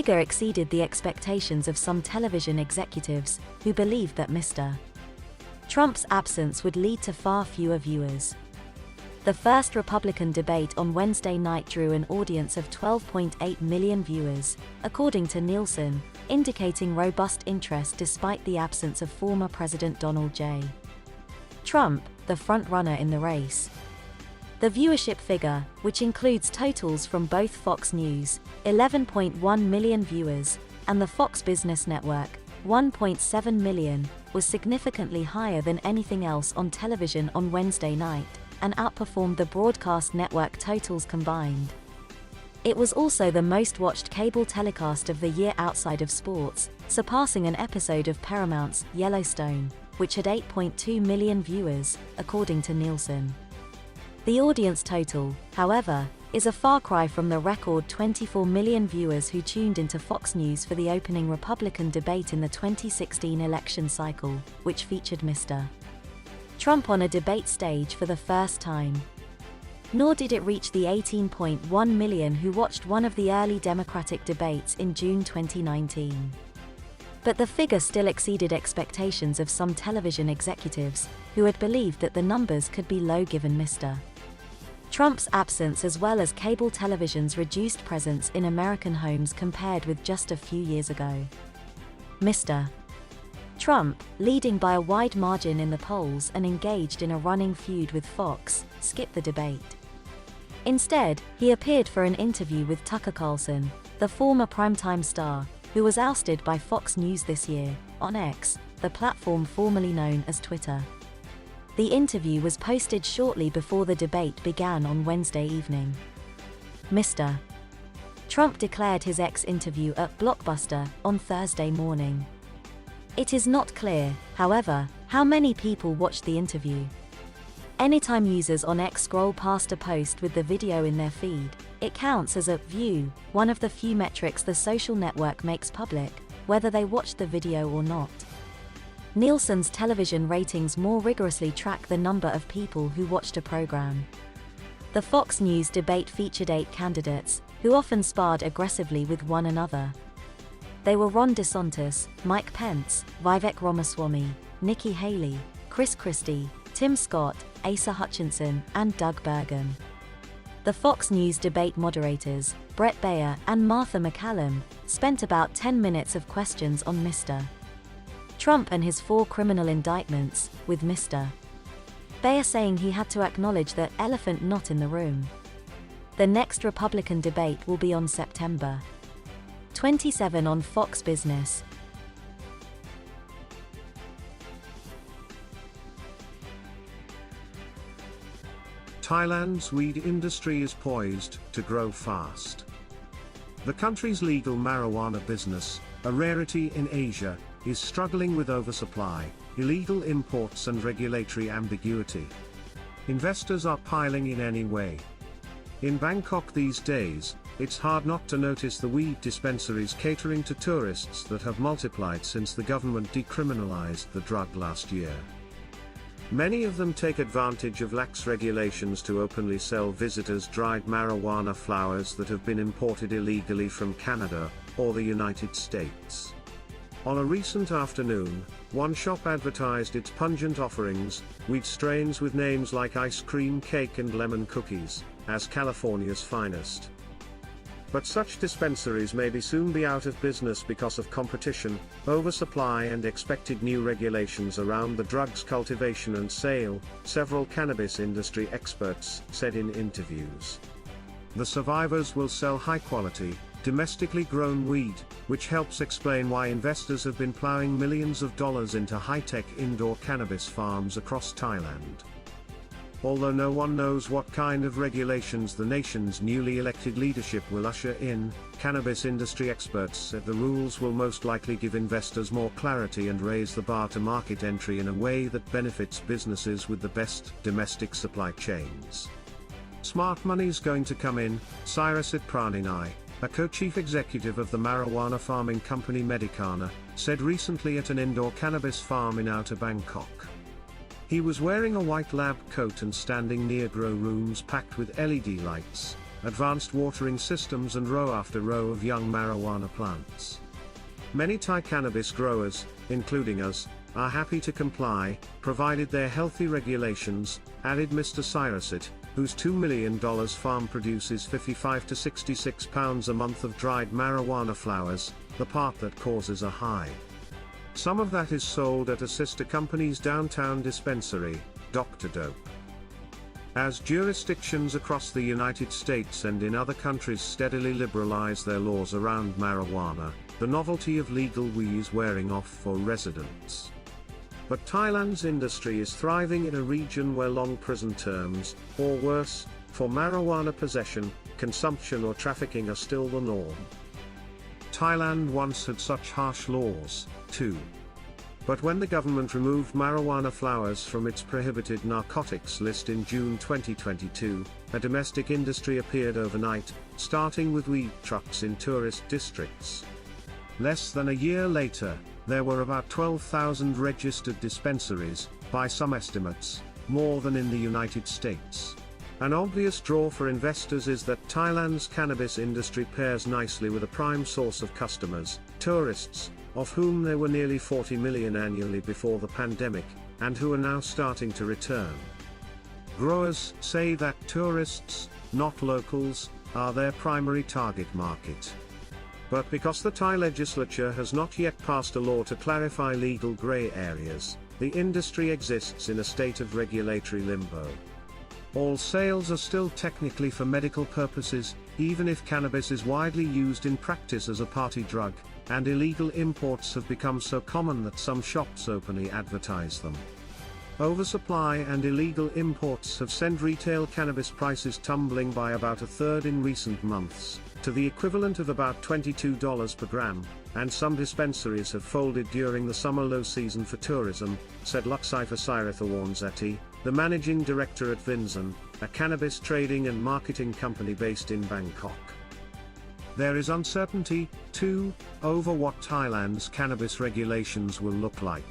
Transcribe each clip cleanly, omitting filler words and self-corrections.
figure exceeded the expectations of some television executives, who believed that Mr. Trump's absence would lead to far fewer viewers. The first Republican debate on Wednesday night drew an audience of 12.8 million viewers, according to Nielsen, indicating robust interest despite the absence of former President Donald J. Trump, the frontrunner in the race. The viewership figure, which includes totals from both Fox News, 11.1 million viewers, and the Fox Business Network, 1.7 million, was significantly higher than anything else on television on Wednesday night, and outperformed the broadcast network totals combined. It was also the most watched cable telecast of the year outside of sports, surpassing an episode of Paramount's Yellowstone, which had 8.2 million viewers, according to Nielsen. The audience total, however, is a far cry from the record 24 million viewers who tuned into Fox News for the opening Republican debate in the 2016 election cycle, which featured Mr. Trump on a debate stage for the first time. Nor did it reach the 18.1 million who watched one of the early Democratic debates in June 2019. But the figure still exceeded expectations of some television executives, who had believed that the numbers could be low given Mr. Trump's absence as well as cable television's reduced presence in American homes compared with just a few years ago. Mr. Trump, leading by a wide margin in the polls and engaged in a running feud with Fox, skipped the debate. Instead, he appeared for an interview with Tucker Carlson, the former primetime star, who was ousted by Fox News this year, on X, the platform formerly known as Twitter. The interview was posted shortly before the debate began on Wednesday evening. Mr. Trump declared his X interview at Blockbuster on Thursday morning. It is not clear, however, how many people watched the interview. Anytime users on X scroll past a post with the video in their feed, it counts as a view, one of the few metrics the social network makes public, whether they watched the video or not. Nielsen's television ratings more rigorously track the number of people who watched a program. The Fox News debate featured 8 candidates, who often sparred aggressively with one another. They were Ron DeSantis, Mike Pence, Vivek Ramaswamy, Nikki Haley, Chris Christie, Tim Scott, Asa Hutchinson, and Doug Bergen. The Fox News debate moderators, Brett Baier and Martha McCallum, spent about 10 minutes of questions on Mr. Trump and his 4 criminal indictments, with Mr. Baier saying he had to acknowledge the elephant not in the room. The next Republican debate will be on September 27 on Fox Business. Thailand's weed industry is poised to grow fast. The country's legal marijuana business, a rarity in Asia, is struggling with oversupply, illegal imports and regulatory ambiguity. Investors are piling in anyway. In Bangkok these days, it's hard not to notice the weed dispensaries catering to tourists that have multiplied since the government decriminalized the drug last year. Many of them take advantage of lax regulations to openly sell visitors dried marijuana flowers that have been imported illegally from Canada or the United States. On a recent afternoon, one shop advertised its pungent offerings, weed strains with names like ice cream cake and lemon cookies, as California's finest. But such dispensaries may soon be out of business because of competition, oversupply and expected new regulations around the drug's cultivation and sale, several cannabis industry experts said in interviews. The survivors will sell high-quality, domestically grown weed, which helps explain why investors have been plowing millions of dollars into high-tech indoor cannabis farms across Thailand. Although no one knows what kind of regulations the nation's newly elected leadership will usher in, cannabis industry experts said the rules will most likely give investors more clarity and raise the bar to market entry in a way that benefits businesses with the best domestic supply chains. Smart money's going to come in, Sirasit Praninai, a co-chief executive of the marijuana farming company Medicana, said recently at an indoor cannabis farm in outer Bangkok. He was wearing a white lab coat and standing near grow rooms packed with LED lights, advanced watering systems and row after row of young marijuana plants. Many Thai cannabis growers, including us, are happy to comply, provided they're healthy regulations, added Mr. Siresit, whose $2 million farm produces 55 to 66 pounds a month of dried marijuana flowers, the part that causes a high. Some of that is sold at a sister company's downtown dispensary, Dr. Dope. As jurisdictions across the United States and in other countries steadily liberalize their laws around marijuana, the novelty of legal weed is wearing off for residents. But Thailand's industry is thriving in a region where long prison terms, or worse, for marijuana possession, consumption or trafficking are still the norm. Thailand once had such harsh laws, too. But when the government removed marijuana flowers from its prohibited narcotics list in June 2022, a domestic industry appeared overnight, starting with weed trucks in tourist districts. Less than a year later, there were about 12,000 registered dispensaries, by some estimates, more than in the United States. An obvious draw for investors is that Thailand's cannabis industry pairs nicely with a prime source of customers, tourists, of whom there were nearly 40 million annually before the pandemic, and who are now starting to return. Growers say that tourists, not locals, are their primary target market. But because the Thai legislature has not yet passed a law to clarify legal grey areas, the industry exists in a state of regulatory limbo. All sales are still technically for medical purposes, even if cannabis is widely used in practice as a party drug, and illegal imports have become so common that some shops openly advertise them. Oversupply and illegal imports have sent retail cannabis prices tumbling by about a third in recent months, to the equivalent of about $22 per gram, and some dispensaries have folded during the summer low season for tourism, said Luxaifa Sirathawarnzati, the managing director at Vinzan, a cannabis trading and marketing company based in Bangkok. There is uncertainty, too, over what Thailand's cannabis regulations will look like.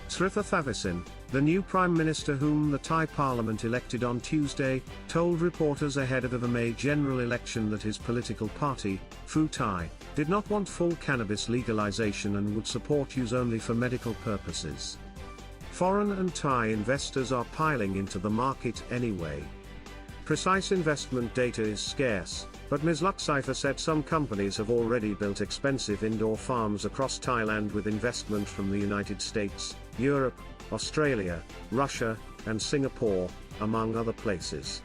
Sritha Thavisin, the new Prime Minister whom the Thai Parliament elected on Tuesday, told reporters ahead of the May general election that his political party, Pheu Thai, did not want full cannabis legalization and would support use only for medical purposes. Foreign and Thai investors are piling into the market anyway. Precise investment data is scarce, but Ms. Luxaifa said some companies have already built expensive indoor farms across Thailand with investment from the United States, Europe, Australia, Russia, and Singapore, among other places.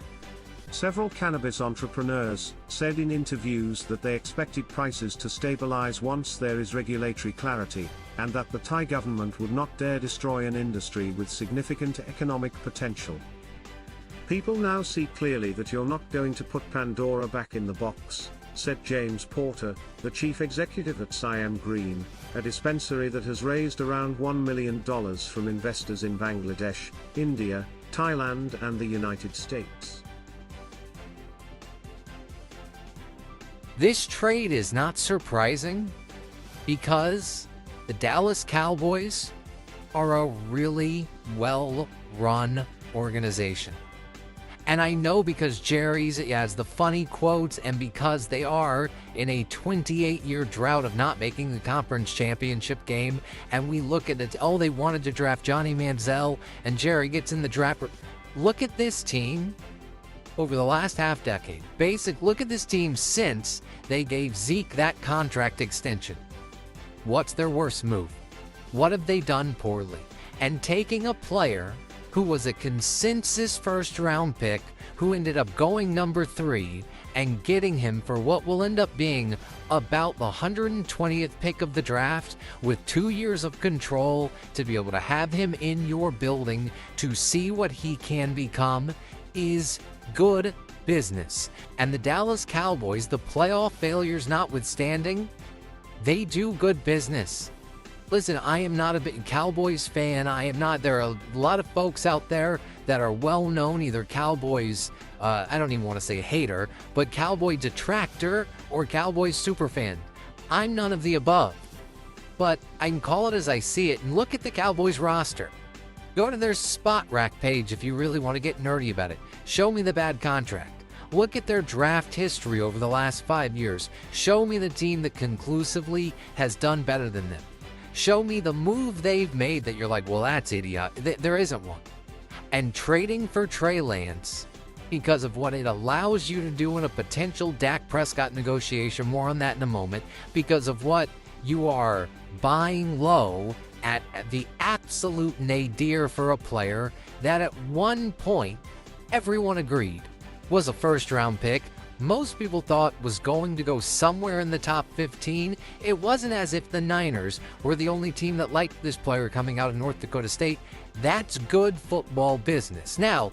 Several cannabis entrepreneurs said in interviews that they expected prices to stabilize once there is regulatory clarity, and that the Thai government would not dare destroy an industry with significant economic potential. People now see clearly that you're not going to put Pandora back in the box, said James Porter, the chief executive at Siam Green, a dispensary that has raised around $1 million from investors in Bangladesh, India, Thailand and the United States. This trade is not surprising because the Dallas Cowboys are a really well-run organization. And I know because Jerry's has the funny quotes and because they are in a 28-year drought of not making the conference championship game, and we look at it, oh, they wanted to draft Johnny Manziel, and Jerry gets in the draft. Look at this team over the last half decade. Look at this team since they gave Zeke that contract extension. What's their worst move? What have they done poorly? And taking a player who was a consensus first-round pick, who ended up going number 3, and getting him for what will end up being about the 120th pick of the draft, with 2 years of control to be able to have him in your building to see what he can become, is good business. And the Dallas Cowboys, the playoff failures notwithstanding, they do good business. Listen, I am not a big Cowboys fan. There are a lot of folks out there that are well known, either Cowboys, I don't even want to say hater, but Cowboy detractor or Cowboys superfan. I'm none of the above. But I can call it as I see it and look at the Cowboys roster. Go to their spot rack page if you really want to get nerdy about it. Show me the bad contract. Look at their draft history over the last 5 years. Show me the team that conclusively has done better than them. Show me the move they've made that you're like, well, that's idiot. There isn't one. And trading for Trey Lance, because of what it allows you to do in a potential Dak Prescott negotiation, more on that in a moment, because of what you are buying low at the absolute nadir for a player that at one point everyone agreed was a first-round pick. Most people thought was going to go somewhere in the top 15. It wasn't as if the Niners were the only team that liked this player coming out of North Dakota State. That's good football business. Now,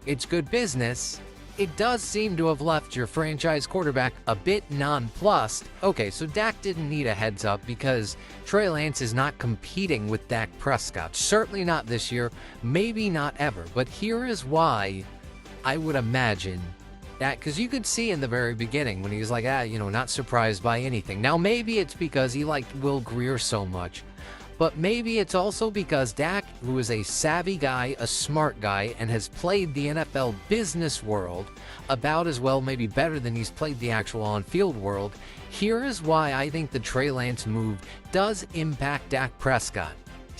it's good business. It does seem to have left your franchise quarterback a bit nonplussed. Okay, so Dak didn't need a heads up because Trey Lance is not competing with Dak Prescott. Certainly not this year, maybe not ever. But here is why I would imagine that, because you could see in the very beginning when he was like, not surprised by anything. Now, maybe it's because he liked Will Grier so much. But maybe it's also because Dak, who is a savvy guy, a smart guy, and has played the NFL business world about as well, maybe better than he's played the actual on-field world. Here is why I think the Trey Lance move does impact Dak Prescott.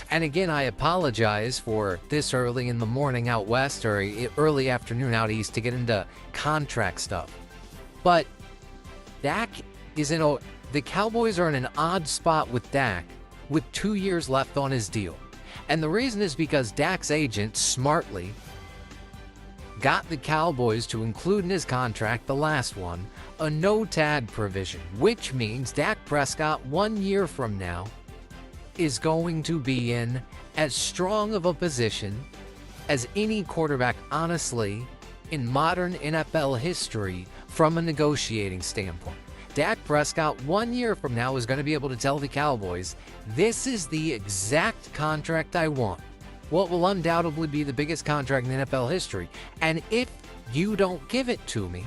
And again, I apologize for this early in the morning out west or early afternoon out east to get into contract stuff. But Dak is the Cowboys are in an odd spot with Dak, with 2 years left on his deal. And the reason is because Dak's agent smartly got the Cowboys to include in his contract, the last one, a no-tag provision, which means Dak Prescott 1 year from now is going to be in as strong of a position as any quarterback, honestly, in modern NFL history from a negotiating standpoint. Dak Prescott 1 year from now is going to be able to tell the Cowboys, this is the exact contract I want. What will undoubtedly be the biggest contract in NFL history. And if you don't give it to me,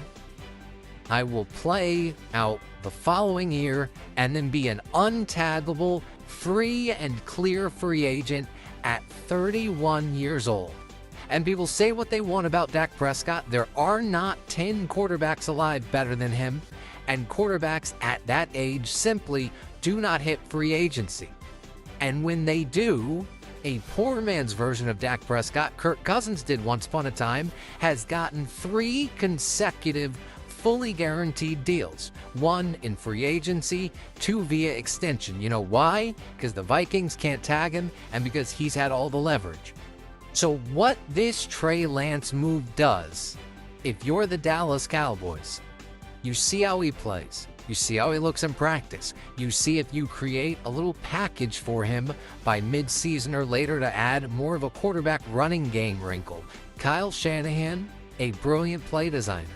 I will play out the following year and then be an untaggable, free and clear free agent at 31 years old. And people say what they want about Dak Prescott. There are not 10 quarterbacks alive better than him. And quarterbacks at that age simply do not hit free agency. And when they do, a poor man's version of Dak Prescott, Kirk Cousins did once upon a time, has gotten 3 consecutive fully guaranteed deals. 1 in free agency, 2 via extension. You know why? Because the Vikings can't tag him and because he's had all the leverage. So what this Trey Lance move does, if you're the Dallas Cowboys, you see how he plays. You see how he looks in practice. You see if you create a little package for him by mid-season or later to add more of a quarterback running game wrinkle. Kyle Shanahan, a brilliant play designer.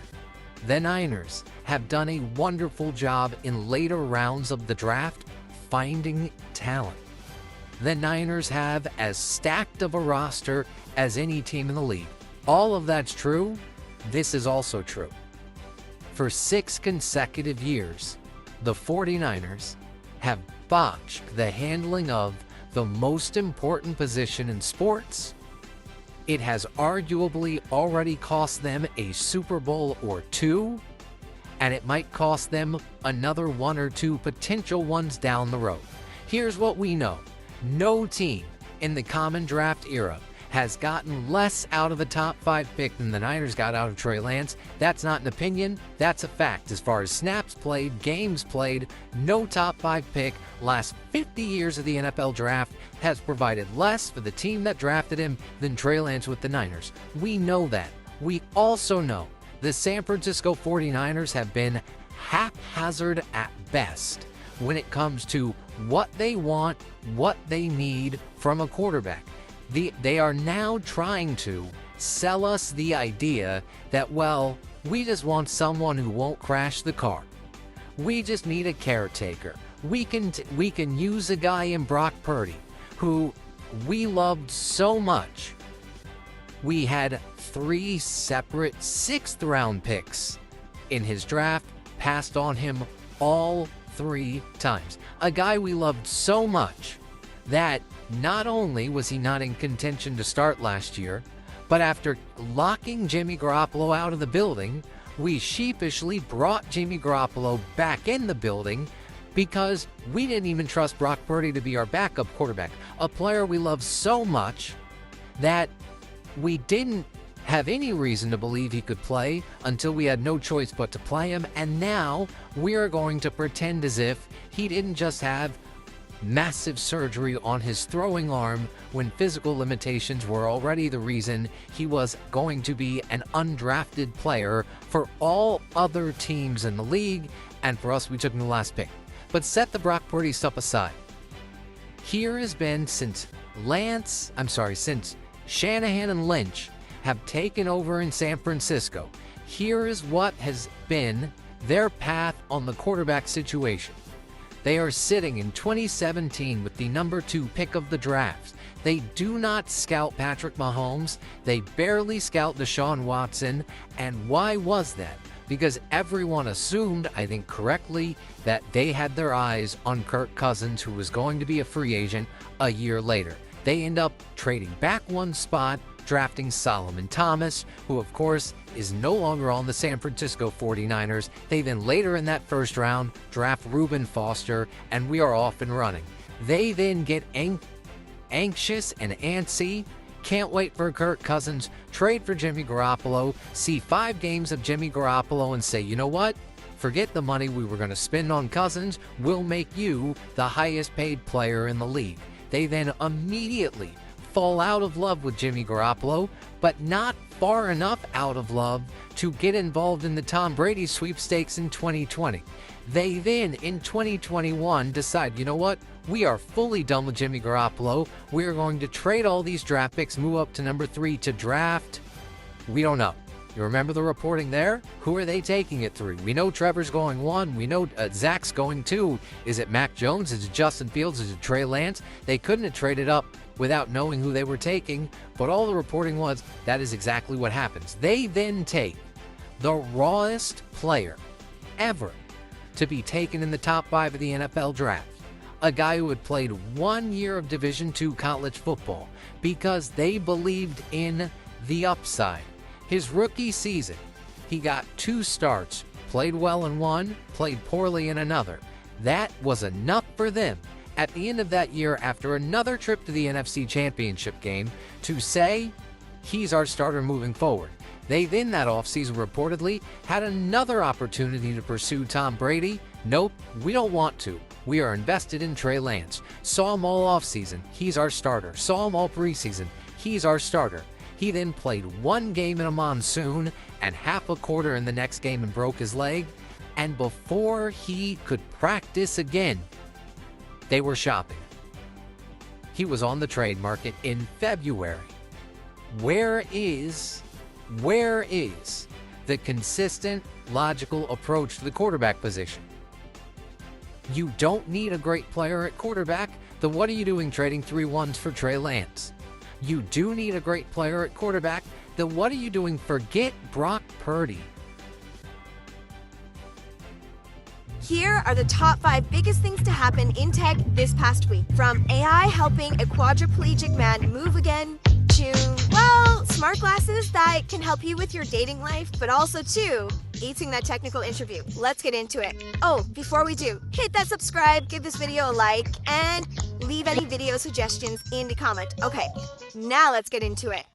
The Niners have done a wonderful job in later rounds of the draft finding talent. The Niners have as stacked of a roster as any team in the league. All of that's true. This is also true. For 6 consecutive years, the 49ers have botched the handling of the most important position in sports. It has arguably already cost them a Super Bowl or 2, and it might cost them another 1 or 2 potential ones down the road. Here's what we know. No team in the common draft era has gotten less out of the top 5 pick than the Niners got out of Trey Lance. That's not an opinion, that's a fact. As far as snaps played, games played, no top 5 pick last 50 years of the NFL draft has provided less for the team that drafted him than Trey Lance with the Niners. We know that. We also know the San Francisco 49ers have been haphazard at best when it comes to what they want, what they need from a quarterback. They are now trying to sell us the idea that, well, we just want someone who won't crash the car. We just need a caretaker. We can use a guy in Brock Purdy who we loved so much. We had 3 separate 6th-round picks in his draft, passed on him all 3 times. A guy we loved so much that not only was he not in contention to start last year, but after locking Jimmy Garoppolo out of the building, we sheepishly brought Jimmy Garoppolo back in the building because we didn't even trust Brock Purdy to be our backup quarterback, a player we love so much that we didn't have any reason to believe he could play until we had no choice but to play him. And now we are going to pretend as if he didn't just have massive surgery on his throwing arm when physical limitations were already the reason he was going to be an undrafted player for all other teams in the league, and for us, we took him the last pick. But set the Brock Purdy stuff aside. Here has been since Shanahan and Lynch have taken over in San Francisco. Here is what has been their path on the quarterback situation. They are sitting in 2017 with the number 2 pick of the draft. They do not scout Patrick Mahomes. They barely scout Deshaun Watson. And why was that? Because everyone assumed, I think correctly, that they had their eyes on Kirk Cousins, who was going to be a free agent a year later. They end up trading back one spot, drafting Solomon Thomas, who of course is no longer on the San Francisco 49ers. They then later in that first round draft Reuben Foster, and we are off and running. They then get anxious and antsy, can't wait for Kirk Cousins, trade for Jimmy Garoppolo, see 5 games of Jimmy Garoppolo and say, you know what? Forget the money we were going to spend on Cousins. We'll make you the highest paid player in the league. They then immediately fall out of love with Jimmy Garoppolo, but not far enough out of love to get involved in the Tom Brady sweepstakes in 2020. They then, in 2021, decide, you know what? We are fully done with Jimmy Garoppolo. We are going to trade all these draft picks, move up to number 3 to draft. We don't know. You remember the reporting there? Who are they taking it through? We know Trevor's going 1. We know Zach's going 2. Is it Mac Jones? Is it Justin Fields? Is it Trey Lance? They couldn't have traded up without knowing who they were taking, but all the reporting was that is exactly what happens. They then take the rawest player ever to be taken in the top 5 of the NFL draft, a guy who had played 1 year of Division II college football because they believed in the upside. His rookie season, he got 2 starts, played well in one, played poorly in another. That was enough for them at the end of that year, after another trip to the NFC Championship game, to say, he's our starter moving forward. They then that offseason reportedly had another opportunity to pursue Tom Brady. Nope, we don't want to. We are invested in Trey Lance. Saw him all offseason. He's our starter. Saw him all preseason. He's our starter. He then played 1 game in a monsoon and half a quarter in the next game and broke his leg. And before he could practice again, they were shopping. He was on the trade market in February. Where is the consistent, logical approach to the quarterback position? You don't need a great player at quarterback, then what are you doing trading 3 1s for Trey Lance? You do need a great player at quarterback, then what are you doing? Forget Brock Purdy. Here are the top 5 biggest things to happen in tech this past week. From AI helping a quadriplegic man move again, to, well, smart glasses that can help you with your dating life, but also to acing that technical interview. Let's get into it. Oh, before we do, hit that subscribe, give this video a like, and leave any video suggestions in the comment. Okay, now let's get into it.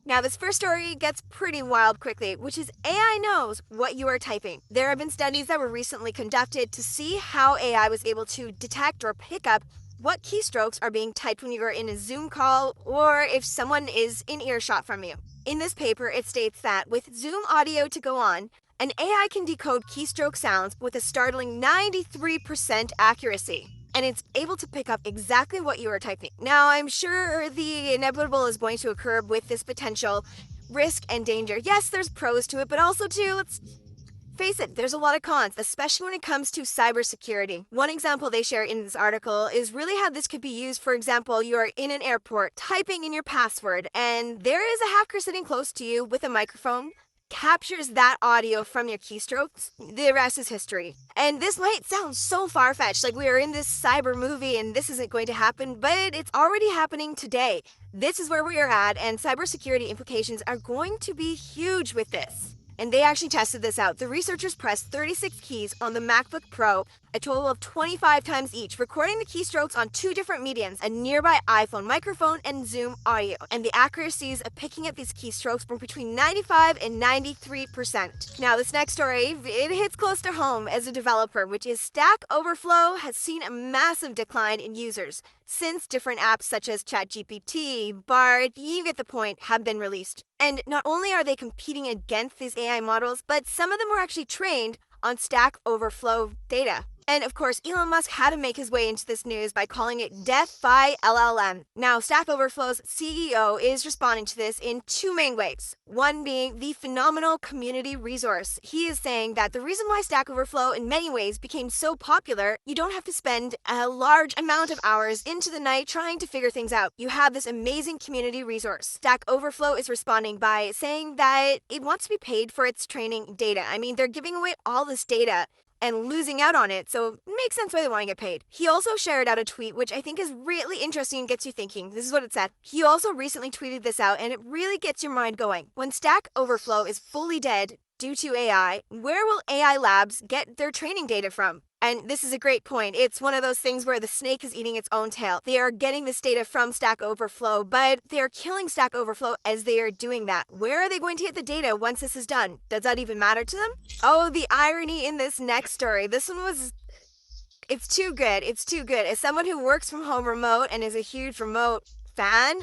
Now, this first story gets pretty wild quickly, which is AI knows what you are typing. There have been studies that were recently conducted to see how AI was able to detect or pick up what keystrokes are being typed when you are in a Zoom call or if someone is in earshot from you. In this paper, it states that with Zoom audio to go on, an AI can decode keystroke sounds with a startling 93% accuracy. And it's able to pick up exactly what you are typing. Now, I'm sure the inevitable is going to occur with this potential risk and danger. Yes, there's pros to it, but also too, let's face it, there's a lot of cons, especially when it comes to cybersecurity. One example they share in this article is really how this could be used. For example, you are in an airport typing in your password, and there is a hacker sitting close to you with a microphone, captures that audio from your keystrokes, the rest is history. And this might sound so far-fetched, like we are in this cyber movie and this isn't going to happen, but it's already happening today. This is where we are at, and cybersecurity implications are going to be huge with this. And they actually tested this out. The researchers pressed 36 keys on the MacBook Pro, a total of 25 times each, recording the keystrokes on 2 different mediums, a nearby iPhone microphone and Zoom audio. And the accuracies of picking up these keystrokes were between 95 and 93%. Now, this next story, it hits close to home as a developer, which is Stack Overflow has seen a massive decline in users since different apps such as ChatGPT, Bard, you get the point, have been released. And not only are they competing against these AI models, but some of them were actually trained on Stack Overflow data. And of course, Elon Musk had to make his way into this news by calling it Death by LLM. Now, Stack Overflow's CEO is responding to this in 2 main ways. One being the phenomenal community resource. He is saying that the reason why Stack Overflow in many ways became so popular, you don't have to spend a large amount of hours into the night trying to figure things out. You have this amazing community resource. Stack Overflow is responding by saying that it wants to be paid for its training data. I mean, they're giving away all this data and losing out on it, so it makes sense why they want to get paid. He also shared out a tweet, which I think is really interesting and gets you thinking. This is what it said. He also recently tweeted this out, and it really gets your mind going. When Stack Overflow is fully dead due to AI, where will AI labs get their training data from? And this is a great point. It's one of those things where the snake is eating its own tail. They are getting this data from Stack Overflow, but they are killing Stack Overflow as they are doing that. Where are they going to get the data once this is done? Does that even matter to them? Oh, the irony in this next story. This one was... It's too good. It's too good. As someone who works from home remote and is a huge remote fan,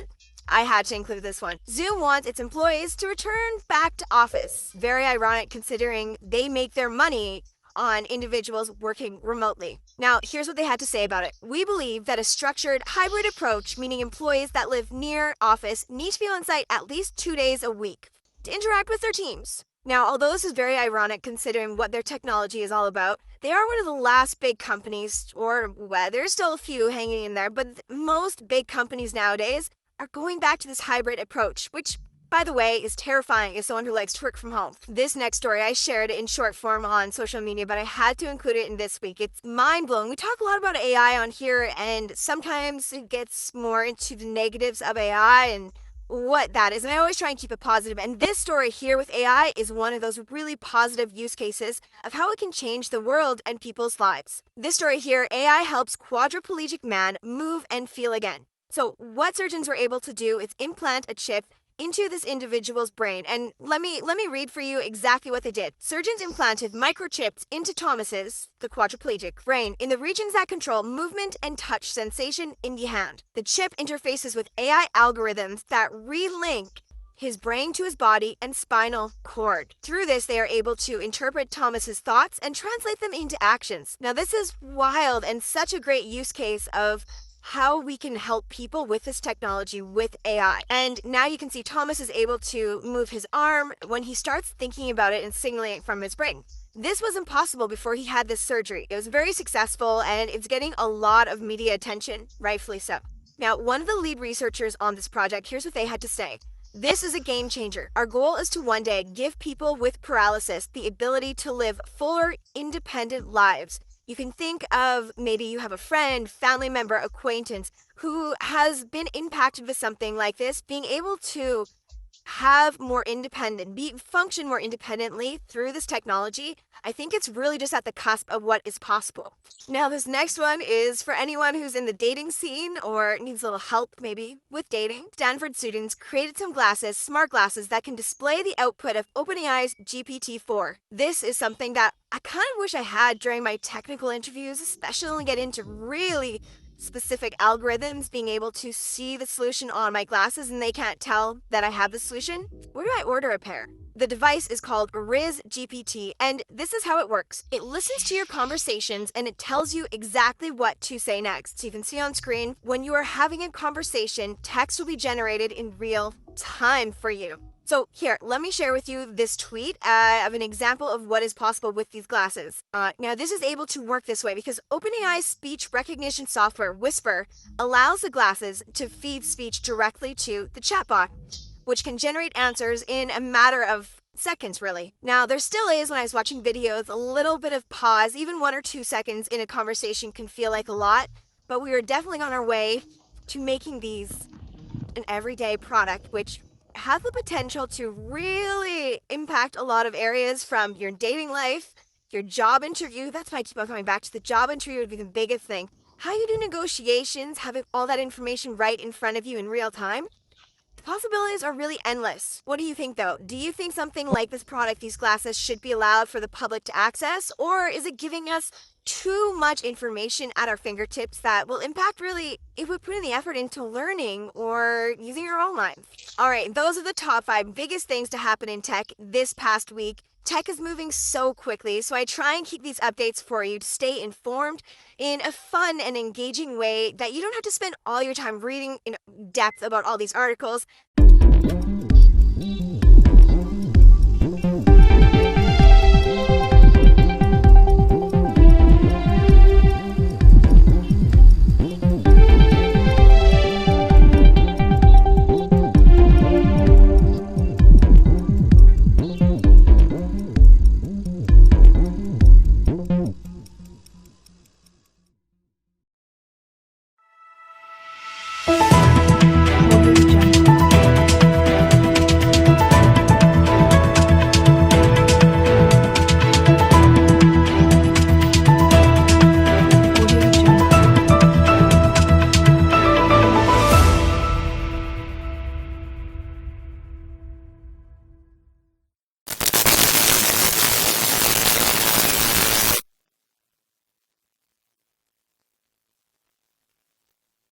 I had to include this one. Zoom wants its employees to return back to office. Very ironic considering they make their money on individuals working remotely. Now, here's what they had to say about it. We believe that a structured hybrid approach, meaning employees that live near office, need to be on site at least 2 days a week to interact with their teams. Now, although this is very ironic considering what their technology is all about, they are one of the last big companies, or well, there's still a few hanging in there, but most big companies nowadays are going back to this hybrid approach, which, by the way, is terrifying as someone who likes to work from home. This next story, I shared it in short form on social media, but I had to include it in this week. It's mind-blowing. We talk a lot about AI on here, and sometimes it gets more into the negatives of AI and what that is. And I always try and keep it positive. And this story here with AI is one of those really positive use cases of how it can change the world and people's lives. This story here, AI helps quadriplegic man move and feel again. So what surgeons were able to do is implant a chip into this individual's brain. And let me read for you exactly what they did. Surgeons implanted microchips into Thomas's, the quadriplegic, brain in the regions that control movement and touch sensation in the hand. The chip interfaces with AI algorithms that relink his brain to his body and spinal cord. Through this, they are able to interpret Thomas's thoughts and translate them into actions. Now, this is wild and such a great use case of how we can help people with this technology with AI. And now you can see Thomas is able to move his arm when he starts thinking about it and signaling it from his brain. This was impossible before he had this surgery. It was very successful and it's getting a lot of media attention, rightfully so. Now, one of the lead researchers on this project, here's what they had to say. This is a game changer. Our goal is to one day give people with paralysis the ability to live fuller, independent lives. You can think of maybe you have a friend, family member, acquaintance who has been impacted with something like this, being able to have more independent, function more independently through this technology. I think it's really just at the cusp of what is possible. Now, this next one is for anyone who's in the dating scene or needs a little help maybe with dating. Stanford students created some glasses, smart glasses, that can display the output of OpenAI's GPT-4. This is something that I kind of wish I had during my technical interviews, especially when we get into really specific algorithms, being able to see the solution on my glasses and they can't tell that I have the solution. Where do I order a pair? The device is called Riz GPT, and this is how it works. It listens to your conversations and it tells you exactly what to say next. So you can see on screen, when you are having a conversation, text will be generated in real time for you. So here, let me share with you this tweet of an example of what is possible with these glasses. Now, this is able to work this way because OpenAI's speech recognition software, Whisper, allows the glasses to feed speech directly to the chatbot, which can generate answers in a matter of seconds, really. Now, there still is, when I was watching videos, a little bit of pause. Even 1 or 2 seconds in a conversation can feel like a lot, but we are definitely on our way to making these an everyday product, which has the potential to really impact a lot of areas, from your dating life, your job interview. That's why I keep on coming back to the job interview would be the biggest thing. How you do negotiations, having all that information right in front of you in real time. The possibilities are really endless. What do you think, though? Do you think something like this product, these glasses, should be allowed for the public to access? Or is it giving us too much information at our fingertips that will impact, really, if we put in the effort into learning or using our own minds? All right, those are the top 5 biggest things to happen in tech this past week. Tech is moving so quickly, so I try and keep these updates for you to stay informed in a fun and engaging way that you don't have to spend all your time reading in depth about all these articles.